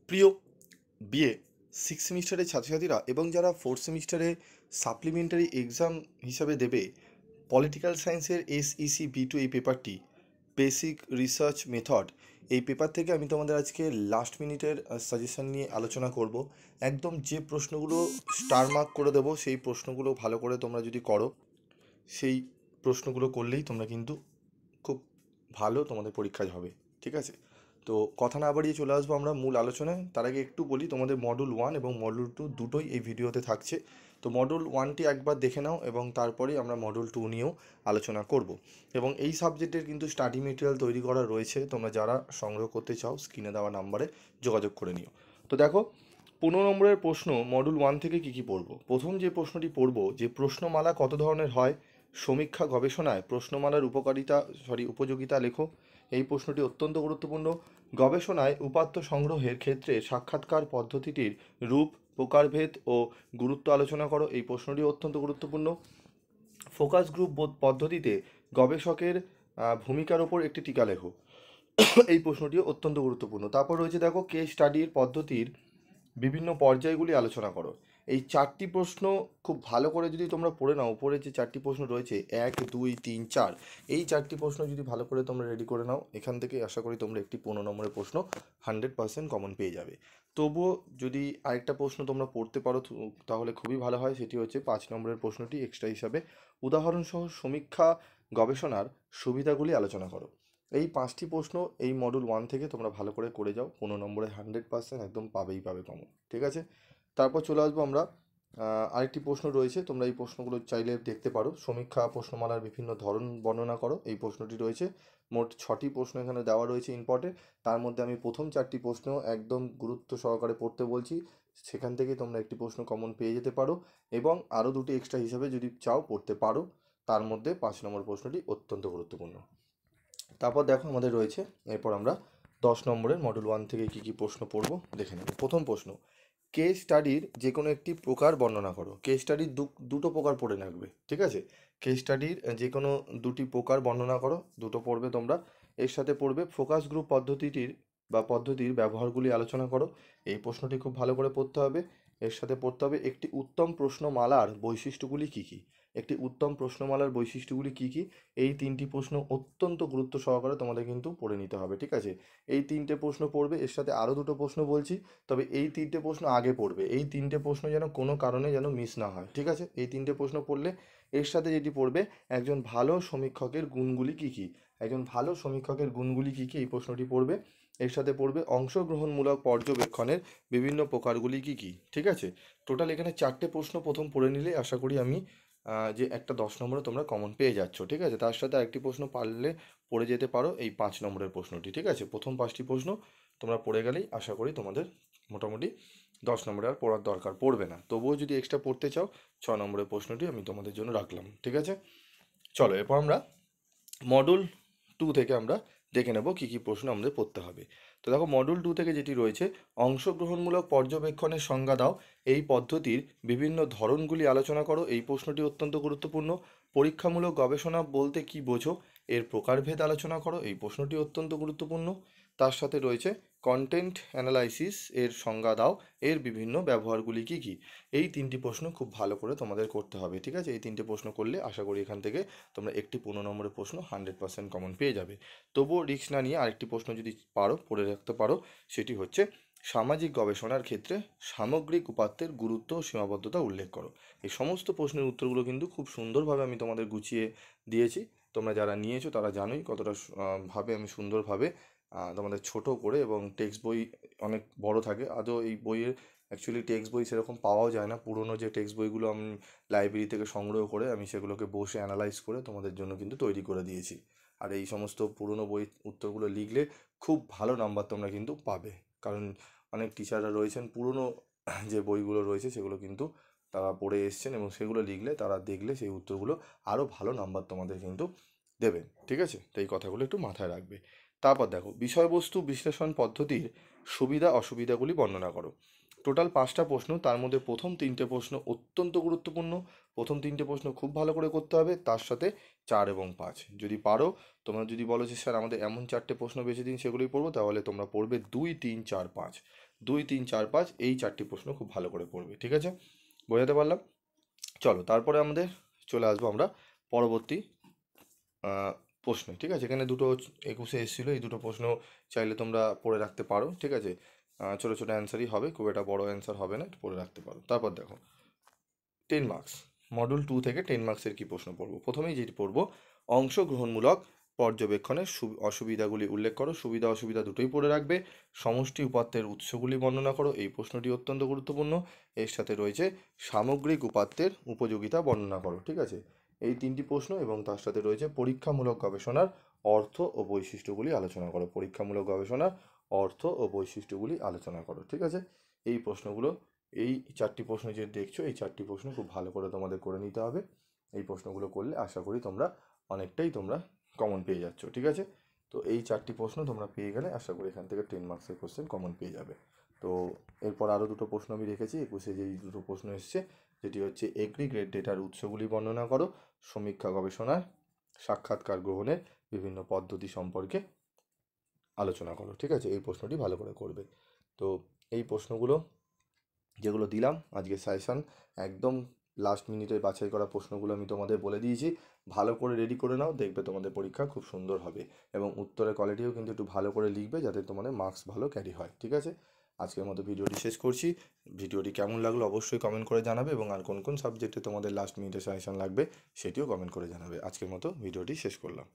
প্রিয় BA six সেমিস্টারের ছাত্রছাত্রীরা এবং যারা ফোর্থ সেমিস্টারে সাপ্লিমেন্টারি এক্সাম হিসাবে দেবে পলিটিক্যাল সায়েন্সের SEC B2 এই পেপারটি, বেসিক রিসার্চ মেথড, এই পেপার থেকে আমি তোমাদের আজকে লাস্ট মিনিটের সাজেশন নিয়ে আলোচনা করব। একদম যে প্রশ্নগুলো স্টার মার্ক করে দেবো সেই প্রশ্নগুলো ভালো করে তোমরা যদি করো, সেই প্রশ্নগুলো করলেই তোমরা কিন্তু খুব ভালো তোমাদের পরীক্ষায় হবে। ঠিক আছে, তো কথা না বাড়িয়ে চলে আসবো আমরা মূল আলোচনায়। তার আগে একটু বলি, তোমাদের মডুল 1 এবং মডুল 2 দুটোই এই ভিডিওতে থাকছে। তো মডুল 1টি একবার দেখে নাও এবং তারপরেই আমরা মডুল 2 নিয়েও আলোচনা করব। এবং এই সাবজেক্টের কিন্তু স্টাডি মেটেরিয়াল তৈরি করা রয়েছে, তোমরা যারা সংগ্রহ করতে চাও স্ক্রিনে দেওয়া নাম্বারে যোগাযোগ করে নিও। তো দেখো, 15 নম্বরের প্রশ্ন মডুল 1 থেকে কী কী পড়বো। প্রথম যে প্রশ্নটি পড়বো, যে প্রশ্নমালা কত ধরনের হয়, সমীক্ষা গবেষণায় প্রশ্নমালার উপযোগিতা লেখো। এই প্রশ্নটি অত্যন্ত গুরুত্বপূর্ণ। গবেষণায় উপাত্ত সংগ্রহের ক্ষেত্রে সাক্ষাৎকার পদ্ধতিটির রূপ, প্রকারভেদ ও গুরুত্ব আলোচনা করো। এই প্রশ্নটি অত্যন্ত গুরুত্বপূর্ণ। ফোকাস গ্রুপ পদ্ধতিতে গবেষকের ভূমিকার ওপর একটি টিকা লেখো। এই প্রশ্নটিও অত্যন্ত গুরুত্বপূর্ণ। তারপর রয়েছে দেখো, কেস স্টাডির পদ্ধতির বিভিন্ন পর্যায়গুলি আলোচনা করো। এই 4টি প্রশ্ন খুব ভালো করে যদি তোমরা পড়ে নাও, উপরে যে 4টি প্রশ্ন রয়েছে 1, 2, 3, 4, এই 4টি প্রশ্ন যদি ভালো করে তোমরা রেডি করে নাও, এখান থেকে আশা করি তোমরা একটি 15 নম্বরের প্রশ্ন 100% কমন পেয়ে যাবে। তবুও যদি আরেকটা প্রশ্ন তোমরা পড়তে পারো তাহলে খুবই ভালো হয়। সেটি হচ্ছে 5 নম্বরের প্রশ্নটি এক্সট্রা হিসাবে, উদাহরণসহ সমীক্ষা গবেষণার সুবিধাগুলি আলোচনা করো। এই 5টি প্রশ্ন এই মডুল 1 থেকে তোমরা ভালো করে করে যাও, 15 নম্বরে 100% একদম পাবেই পাবে কমন। ঠিক আছে, তারপর চলে আসবো আমরা, আরেকটি প্রশ্ন রয়েছে, তোমরা এই প্রশ্নগুলো চাইলে দেখতে পারো। সমীক্ষা প্রশ্নমালার বিভিন্ন ধরন বর্ণনা করো, এই প্রশ্নটি রয়েছে। মোট 6টি প্রশ্ন এখানে দেওয়া রয়েছে ইম্পর্টেন্ট। তার মধ্যে আমি প্রথম 4টি প্রশ্ন একদম গুরুত্ব সহকারে পড়তে বলছি, সেখান থেকে তোমরা একটি প্রশ্ন কমন পেয়ে যেতে পারো এবং আরও দুটি এক্সট্রা হিসাবে যদি চাও পড়তে পারো। তার মধ্যে 5 নম্বর প্রশ্নটি অত্যন্ত গুরুত্বপূর্ণ। তারপর দেখো আমাদের রয়েছে, এরপর আমরা 10 নম্বরের মডুল 1 থেকে কী কী প্রশ্ন পড়ব দেখে নেব। প্রথম প্রশ্ন, কেস স্টাডির যে কোনো একটি প্রকার বর্ণনা করো। কেস স্টাডির দুটো প্রকার পড়ে রাখবে। ঠিক আছে, কেস স্টাডির যে কোনো দুটি প্রকার বর্ণনা করো, দুটো পড়বে তোমরা। এর সাথে পড়বে ফোকাস গ্রুপ পদ্ধতির ব্যবহারগুলি আলোচনা করো। এই প্রশ্নটি খুব ভালো করে পড়তে হবে। এর সাথে পড়তে হবে একটি উত্তম প্রশ্নমালার বৈশিষ্ট্যগুলি কী কী। একটি উত্তম প্রশ্নমালার বৈশিষ্ট্যগুলি কী কী, এই 3টি প্রশ্ন অত্যন্ত গুরুত্ব সহকারে তোমাদের কিন্তু পড়ে নিতে হবে। ঠিক আছে, এই 3টে প্রশ্ন পড়বে। এর সাথে আরও দুটো প্রশ্ন বলছি, তবে এই 3টে প্রশ্ন আগে পড়বে। এই 3টে প্রশ্ন যেন কোনো কারণে যেন মিস না হয়। ঠিক আছে, এই 3টে প্রশ্ন পড়লে এর সাথে যেটি পড়বে, একজন ভালো সমীক্ষকের গুণগুলি কী কী। একজন ভালো সমীক্ষকের গুণগুলি কী কী, এই প্রশ্নটি পড়বে। এর সাথে পড়বে অংশগ্রহণমূলক পর্যবেক্ষণের বিভিন্ন প্রকারগুলি কী কী। ঠিক আছে, টোটাল এখানে 4টে প্রশ্ন প্রথম পড়ে নিলে আশা করি আমি যে একটা 10 নম্বরে তোমরা কমন পেয়ে যাচ্ছ। ঠিক আছে, তার সাথে আরেকটি প্রশ্ন পারলে পড়ে যেতে পারো, এই 5 নম্বরের প্রশ্নটি। ঠিক আছে, প্রথম 5টি প্রশ্ন তোমরা পড়ে গেলেই আশা করি তোমাদের মোটামুটি 10 নম্বরে আর পড়ার দরকার পড়বে না। তবুও যদি এক্সট্রা পড়তে চাও, 6 নম্বরের প্রশ্নটি আমি তোমাদের জন্য রাখলাম। ঠিক আছে, চলো এরপর আমরা মডুল 2 থেকে আমরা দেখে নেব কী কী প্রশ্ন আমাদের পড়তে হবে। তো দেখো, মডুল 2 থেকে যেটি রয়েছে, অংশগ্রহণমূলক পর্যবেক্ষণের সংজ্ঞা দাও। এই পদ্ধতির বিভিন্ন ধরনগুলি আলোচনা করো। এই প্রশ্নটি অত্যন্ত গুরুত্বপূর্ণ। পরীক্ষামূলক গবেষণা বলতে কি বোঝো, এর প্রকারভেদ আলোচনা করো। এই প্রশ্নটি অত্যন্ত গুরুত্বপূর্ণ। তার সাথে রয়েছে কন্টেন্ট অ্যানালাইসিস, এর সংজ্ঞা দাও, এর বিভিন্ন ব্যবহারগুলি কী কী। এই 3টি প্রশ্ন খুব ভালো করে তোমাদের করতে হবে। ঠিক আছে, এই 3টে প্রশ্ন করলে আশা করি এখান থেকে তোমরা একটি 15 নম্বরের প্রশ্ন 100% কমন পেয়ে যাবে। তবুও রিস্ক না নিয়ে আরেকটি প্রশ্ন যদি পারো পড়ে রাখতে পারো, সেটি হচ্ছে সামাজিক গবেষণার ক্ষেত্রে সামগ্রিক উপাত্তের গুরুত্ব ও সীমাবদ্ধতা উল্লেখ করো। এই সমস্ত প্রশ্নের উত্তরগুলো কিন্তু খুব সুন্দরভাবে আমি তোমাদের গুছিয়ে দিয়েছি। তোমরা যারা নিয়েছো তারা জানোই কতটা ভাবে আমি সুন্দরভাবে তোমাদের ছোট করে, এবং টেক্সট বই অনেক বড় থাকে, আদৌ এই বইয়ের অ্যাকচুয়ালি টেক্সট বই সেরকম পাওয়াও যায় না। পুরনো যে টেক্সট বইগুলো আমি লাইব্রেরি থেকে সংগ্রহ করে আমি সেগুলোকে বসে অ্যানালাইজ করে তোমাদের জন্য কিন্তু তৈরি করে দিয়েছি। আর এই সমস্ত পুরনো বই উত্তরগুলো লিখলে খুব ভালো নাম্বার তোমরা কিন্তু পাবে, কারণ অনেক টিচাররা রয়েছেন পুরনো যে বইগুলো রয়েছে সেগুলো কিন্তু তারা পড়ে এসছেন, এবং সেগুলো লিখলে তারা দেখলে সেই উত্তরগুলো আরও ভালো নাম্বার তোমাদের কিন্তু দেবেন। ঠিক আছে, তো এই কথাগুলো একটু মাথায় রাখবে। তারপর দেখো, বিষয়বস্তু বিশ্লেষণ পদ্ধতির সুবিধা অসুবিধাগুলি বর্ণনা করো। টোটাল 5টা প্রশ্ন, তার মধ্যে প্রথম 3টে প্রশ্ন অত্যন্ত গুরুত্বপূর্ণ। প্রথম 3টে প্রশ্ন খুব ভালো করে করতে হবে, তার সাথে 4 এবং 5 যদি পারো। তোমরা যদি বলো যে স্যার আমাদের এমন 4টে প্রশ্ন বেছে দিন সেগুলোই পড়বো, তাহলে তোমরা পড়বে 2, 3, 4, 5। 2, 3, 4, 5 এই 4টি প্রশ্ন খুব ভালো করে পড়বে, ঠিক আছে? বোঝাতে পারলাম? চলো তারপরে আমাদের চলে আসবো আমরা পরবর্তী প্রশ্নে, ঠিক আছে? এখানে দুটো 21-এ এসেছিলো, এই দুটো প্রশ্ন চাইলে তোমরা পড়ে রাখতে পারো, ঠিক আছে? ছোটো ছোটো অ্যান্সারই হবে, খুব একটা বড় অ্যান্সার হবে না, পড়ে রাখতে পারো। তারপর দেখো 10 মার্কস, মডেল 2 থেকে 10 মার্কসের কী প্রশ্ন পড়বো? প্রথমেই যেটি পড়বো, অংশগ্রহণমূলক পর্যবেক্ষণের অসুবিধাগুলি উল্লেখ করো। সুবিধা অসুবিধা দুটোই পড়ে রাখবে। সমষ্টি উপাত্তের উৎসগুলি বর্ণনা করো, এই প্রশ্নটি অত্যন্ত গুরুত্বপূর্ণ। এর সাথে রয়েছে সামগ্রিক উপাত্তের উপযোগিতা বর্ণনা করো, ঠিক আছে? এই 3টি প্রশ্ন, এবং তার সাথে রয়েছে পরীক্ষামূলক গবেষণার অর্থ ও বৈশিষ্ট্যগুলি আলোচনা করো। পরীক্ষামূলক গবেষণার অর্থ ও বৈশিষ্ট্যগুলি আলোচনা করো, ঠিক আছে? এই প্রশ্নগুলো, এই 4টি প্রশ্ন যে দেখছো, এই 4টি প্রশ্ন খুব ভালো করে তোমাদের করে নিতে হবে। এই প্রশ্নগুলো করলে আশা করি তোমরা অনেকটাই তোমরা কমন পেয়ে যাচ্ছ, ঠিক আছে? তো এই 4টি প্রশ্ন তোমরা পেয়ে গেলে আশা করি এখান থেকে 10 মার্কসের কোশ্চেন কমন পেয়ে যাবে। তো এরপর আরও দুটো প্রশ্ন আমি রেখেছি 21-এ, যেই দুটো প্রশ্ন এসছে, যেটি হচ্ছে এগ্রিগেট ডেটার উৎসগুলি বর্ণনা করো, সমীক্ষা গবেষণার সাক্ষাৎকার গ্রহণের বিভিন্ন পদ্ধতি সম্পর্কে আলোচনা করো, ঠিক আছে? এই প্রশ্নটি ভালো করে করবে। তো এই প্রশ্নগুলো যেগুলো দিলাম আজকে সাজেশান, একদম লাস্ট মিনিটে বাছাই করা প্রশ্নগুলো আমি তোমাদের বলে দিয়েছি। ভালো করে রেডি করে নাও, দেখবে তোমাদের পরীক্ষা খুব সুন্দর হবে, এবং উত্তরের কোয়ালিটিও কিন্তু একটু ভালো করে লিখবে, যাতে তোমাদের মার্কস ভালো ক্যারি হয়, ঠিক আছে? আজকের মতো ভিডিওটি শেষ করছি। ভিডিওটি কেমন লাগলো অবশ্যই কমেন্ট করে জানাবে, এবং আর কোন কোন সাবজেক্টে তোমাদের লাস্ট মিনিটে সাজেশান লাগবে সেটিও কমেন্ট করে জানাবে। আজকের মতো ভিডিওটি শেষ করলাম।